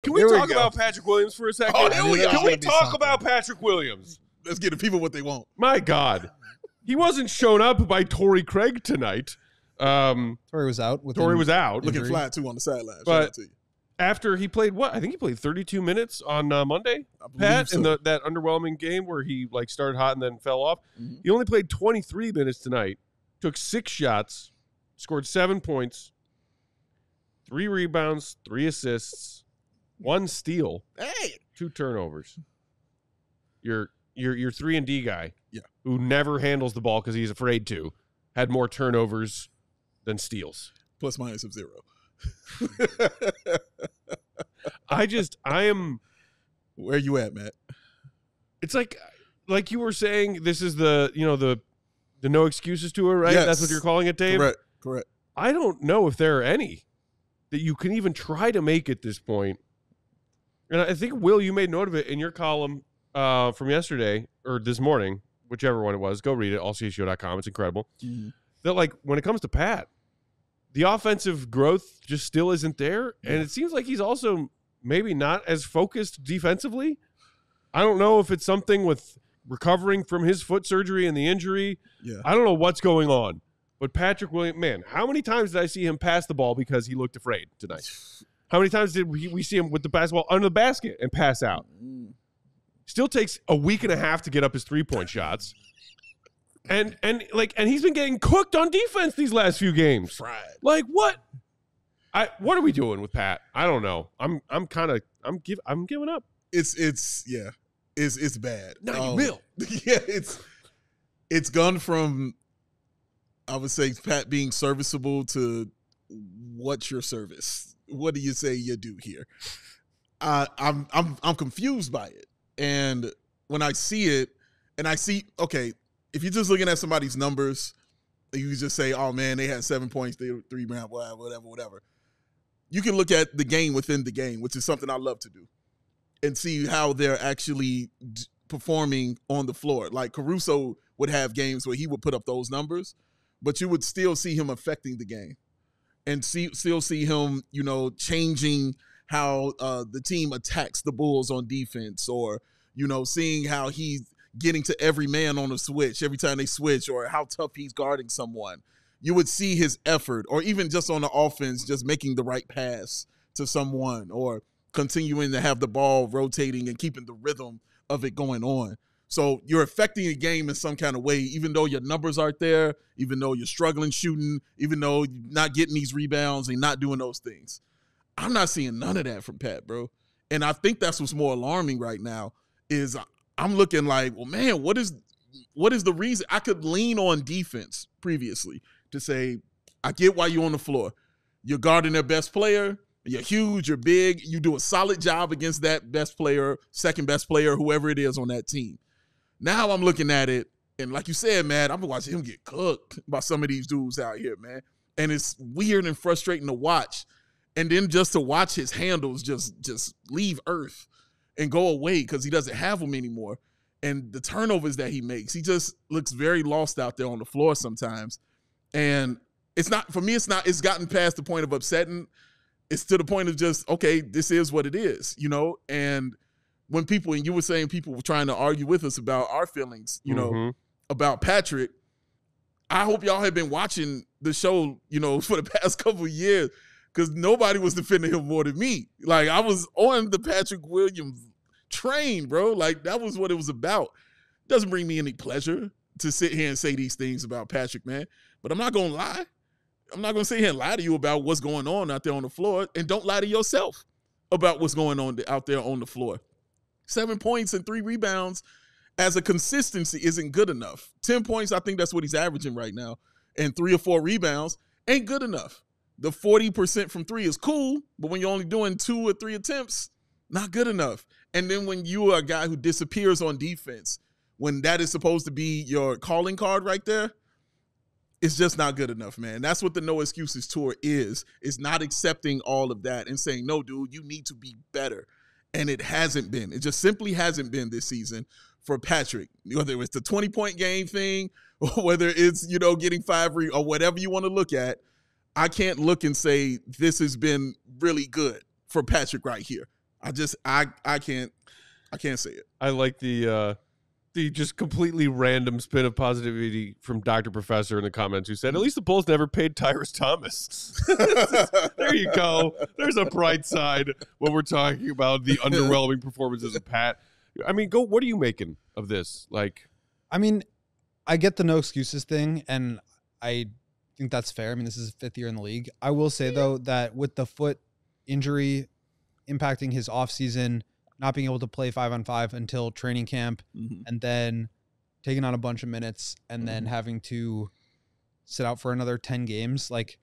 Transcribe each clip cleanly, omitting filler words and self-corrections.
Can we talk about Patrick Williams for a second? Oh, here we go. Can we talk about Patrick Williams? Let's give the people what they want. My God. He wasn't shown up by Torrey Craig tonight. Torrey was out. Torrey was out. Looking flat, too, on the sideline. But Shout out to you. after he played, I think he played 32 minutes on Monday, Pat, in that underwhelming game where he started hot and then fell off. Mm-hmm. He only played 23 minutes tonight, took 6 shots, scored 7 points, 3 rebounds, 3 assists, 1 steal, 2 turnovers. Your 3-and-D guy, who never handles the ball because he's afraid to, had more turnovers than steals. Plus minus of 0. I am. Where you at, Matt? It's like you were saying, this is the no excuses tour, right? Yes. That's what you're calling it, Dave? Correct. I don't know if there are any that you can even try to make at this point. And I think, Will, you made note of it in your column from yesterday or this morning, whichever one it was. Go read it, allcshow.com. It's incredible. Mm-hmm. That, when it comes to Pat, the offensive growth just still isn't there. And it seems like he's also maybe not as focused defensively. I don't know if it's something with recovering from his foot surgery and the injury. Yeah. I don't know what's going on. But Patrick Williams, man, how many times did I see him pass the ball because he looked afraid tonight? How many times did we see him with the basketball under the basket and pass out? Still takes a week and a half to get up his 3-point shots. And he's been getting cooked on defense these last few games. Fried. What are we doing with Pat? I don't know. I'm giving up. It's bad. No, you will. Yeah, it's gone from, I would say, Pat being serviceable to what's your service? What do you say you do here? I'm confused by it. And when I see it, and I see, okay, if you're just looking at somebody's numbers, you just say, oh, man, they had 7 points, they were 3 rounds, whatever. You can look at the game within the game, which is something I love to do, and see how they're actually performing on the floor. Like Caruso would have games where he would put up those numbers, but you would still see him affecting the game and still see him, changing how the team attacks the Bulls on defense, or, seeing how he's getting to every man on a switch every time they switch, or how tough he's guarding someone. You would see his effort, or even just on the offense, just making the right pass to someone, or continuing to have the ball rotating and keeping the rhythm of it going on. So you're affecting the game in some kind of way, even though your numbers aren't there, even though you're struggling shooting, even though you're not getting these rebounds and not doing those things. I'm not seeing none of that from Pat, bro. And I think that's what's more alarming right now is I'm looking like, well, man, what is the reason? I could lean on defense previously to say, I get why you're on the floor. You're guarding their best player. You're huge. You're big. You do a solid job against that best player, second best player, whoever it is on that team. Now I'm looking at it, and like you said, man, I've been watching him get cooked by some of these dudes out here, man. And it's weird and frustrating to watch. And then just to watch his handles just leave earth and go away because he doesn't have them anymore. And the turnovers that he makes, he just looks very lost out there on the floor sometimes. And it's not, for me, it's gotten past the point of upsetting. It's to the point of just, okay, this is what it is, And when people, and you were saying people were trying to argue with us about our feelings, about Patrick, I hope y'all have been watching the show, for the past couple of years, because nobody was defending him more than me. Like, I was on the Patrick Williams train, bro. Like, that was what it was about. It doesn't bring me any pleasure to sit here and say these things about Patrick, man. But I'm not going to lie. I'm not going to sit here and lie to you about what's going on out there on the floor. And don't lie to yourself about what's going on out there on the floor. 7 points and 3 rebounds as a consistency isn't good enough. 10 points, I think that's what he's averaging right now. And 3 or 4 rebounds ain't good enough. The 40% from 3 is cool, but when you're only doing 2 or 3 attempts, not good enough. And then when you are a guy who disappears on defense, when that is supposed to be your calling card right there, it's just not good enough, man. That's what the No Excuses Tour is not accepting all of that and saying, no, dude, you need to be better. And it hasn't been. It just simply hasn't been this season for Patrick, whether it's the 20-point game thing or whether it's, getting 5 or whatever you want to look at. I can't look and say this has been really good for Patrick right here. I can't say it. I like the just completely random spin of positivity from Dr. Professor in the comments who said, at least the Bulls never paid Tyrus Thomas. There you go. There's a bright side when we're talking about the underwhelming performances of Pat. I mean, what are you making of this? Like, I mean, I get the no excuses thing, and I think that's fair. I mean, this is his 5th year in the league. I will say, though, that with the foot injury impacting his offseason, not being able to play 5-on-5 until training camp, and then taking on a bunch of minutes and then having to sit out for another 10 games. Like,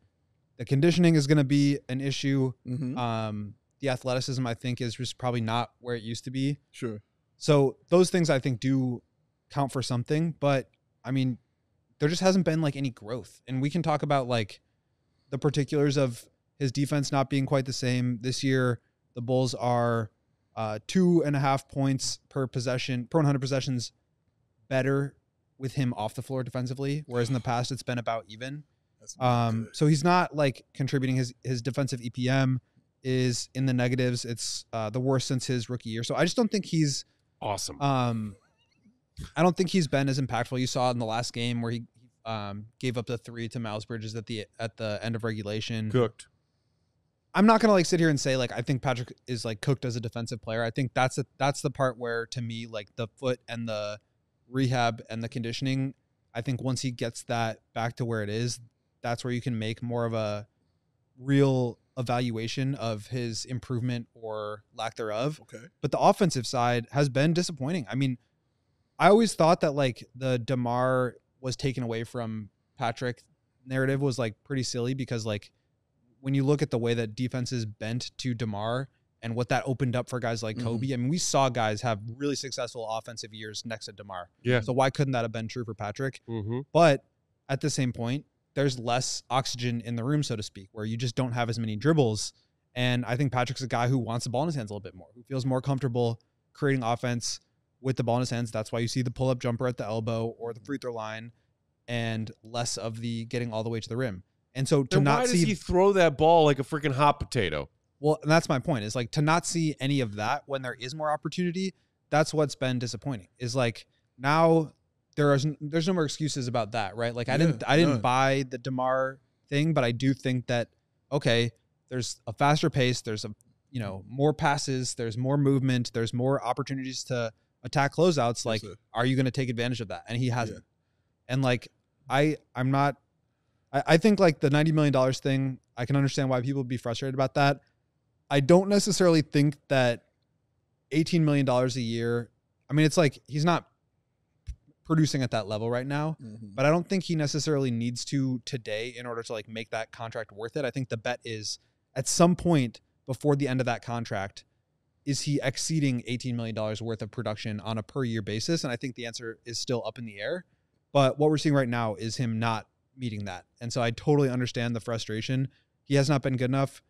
the conditioning is going to be an issue. The athleticism, I think, is just probably not where it used to be. Sure. So those things I think do count for something, but I mean, there just hasn't been like any growth. And we can talk about like the particulars of his defense not being quite the same this year. The Bulls are 2.5 points per possession, per 100 possessions better with him off the floor defensively, whereas in the past it's been about even. So he's not like contributing. His defensive EPM is in the negatives. It's the worst since his rookie year. So I just don't think he's awesome. I don't think he's been as impactful. You saw in the last game where he gave up the 3 to Miles Bridges at the end of regulation. Cooked. I'm not going to like sit here and say like I think Patrick is like cooked as a defensive player. I think that's the part where to me like the foot and the rehab and the conditioning, I think once he gets that back to where it is, that's where you can make more of a real evaluation of his improvement or lack thereof. Okay. But the offensive side has been disappointing. I mean, I always thought that like the DeMar was taken away from Patrick narrative was like pretty silly because like when you look at the way that defenses bent to DeMar and what that opened up for guys like Kobe, I mean, we saw guys have really successful offensive years next to DeMar. Yeah. So why couldn't that have been true for Patrick? But at the same point, there's less oxygen in the room, so to speak, where you just don't have as many dribbles. And I think Patrick's a guy who wants the ball in his hands a little bit more, who feels more comfortable creating offense with the ball in his hands. That's why you see the pull-up jumper at the elbow or the free throw line and less of the getting all the way to the rim. And so to not see... Why does he throw that ball like a freaking hot potato? Well, and that's my point, is like to not see any of that when there is more opportunity, that's what's been disappointing. Is like now there's no more excuses about that, right? Like I didn't buy the DeMar thing, but I do think that okay, there's a faster pace, there's more passes, there's more movement, there's more opportunities to attack closeouts. Like, are you going to take advantage of that? And he hasn't. Yeah. And like I think like the $90 million thing, I can understand why people would be frustrated about that. I don't necessarily think that $18 million a year, I mean, it's like he's not producing at that level right now, but I don't think he necessarily needs to today in order to like make that contract worth it. I think the bet is at some point before the end of that contract, is he exceeding $18 million worth of production on a per year basis? And I think the answer is still up in the air. But what we're seeing right now is him not meeting that. And so I totally understand the frustration. He has not been good enough.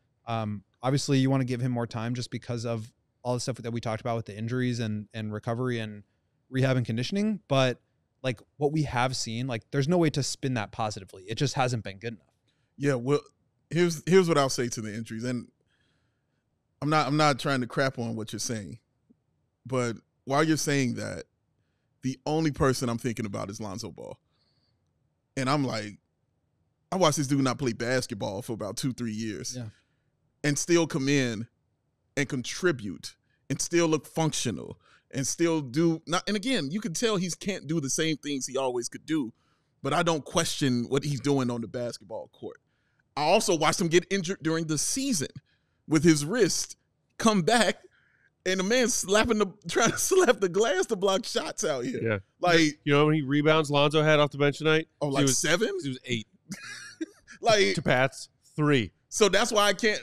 Obviously, you want to give him more time just because of all the stuff that we talked about with the injuries and recovery and rehab and conditioning. But like what we have seen, like there's no way to spin that positively. It just hasn't been good enough. Yeah, well, here's what I'll say to the injuries. And I'm not trying to crap on what you're saying. But while you're saying that, the only person I'm thinking about is Lonzo Ball. And I'm like, I watched this dude not play basketball for about 2-3 years and still come in and contribute and still look functional and still do not. And again, you can tell he can't do the same things he always could do, but I don't question what he's doing on the basketball court. I also watched him get injured during the season with his wrist, come back, and the man trying to slap the glass to block shots out here. Yeah. Like, you know how many rebounds Lonzo had off the bench tonight? Oh, like 7? He was 8. Like to Pat's 3. So that's why I can't.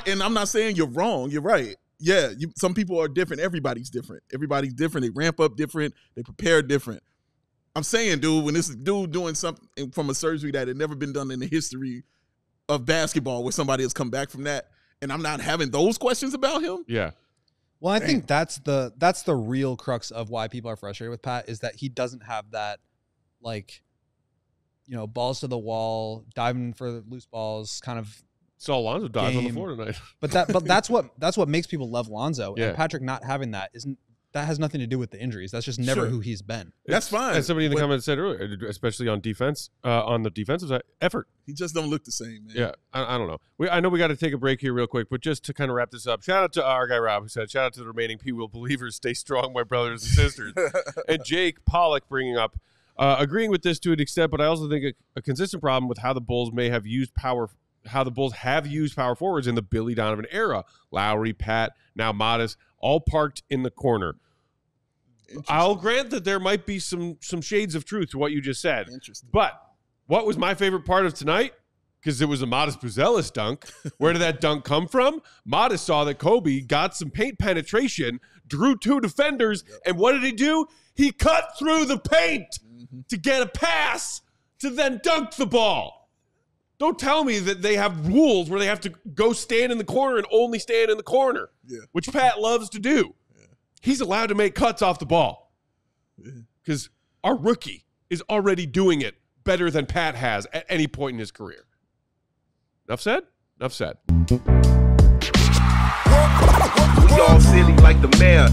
And I'm not saying you're wrong. You're right. Yeah, some people are different. Everybody's different. Everybody's different. They ramp up different. They prepare different. I'm saying, dude, when this dude doing something from a surgery that had never been done in the history of basketball, where somebody has come back from that, and I'm not having those questions about him. Yeah. Well, I think that's the real crux of why people are frustrated with Pat, is that he doesn't have that, like, balls to the wall, diving for loose balls, kind of Saw Lonzo dive on the game. floor tonight. But that's what makes people love Lonzo. Yeah. And Patrick not having that has nothing to do with the injuries. That's just never Sure. who he's been. That's fine. As somebody in the but comments said earlier, especially on defense, on the defensive side, effort. He just don't look the same, man. Yeah, I don't know. I know we got to take a break here real quick, but just to kind of wrap this up, shout out to our guy Rob who said, shout out to the remaining P-Will believers. Stay strong, my brothers and sisters. And Jake Pollock bringing up, agreeing with this to an extent, but I also think a consistent problem with how the Bulls have used power forwards in the Billy Donovan era. Lowry, Pat, now Modest, all parked in the corner. I'll grant that there might be some shades of truth to what you just said. Interesting. But what was my favorite part of tonight? Because it was a Modest Buzelis dunk. Where did that dunk come from? Modest saw that Kobe got some paint penetration, drew 2 defenders, and what did he do? He cut through the paint to get a pass to then dunk the ball. Don't tell me that they have rules where they have to go stand in the corner and only stand in the corner, which Pat loves to do. He's allowed to make cuts off the ball because our rookie is already doing it better than Pat has at any point in his career. Enough said? Enough said. We all silly like the mayor.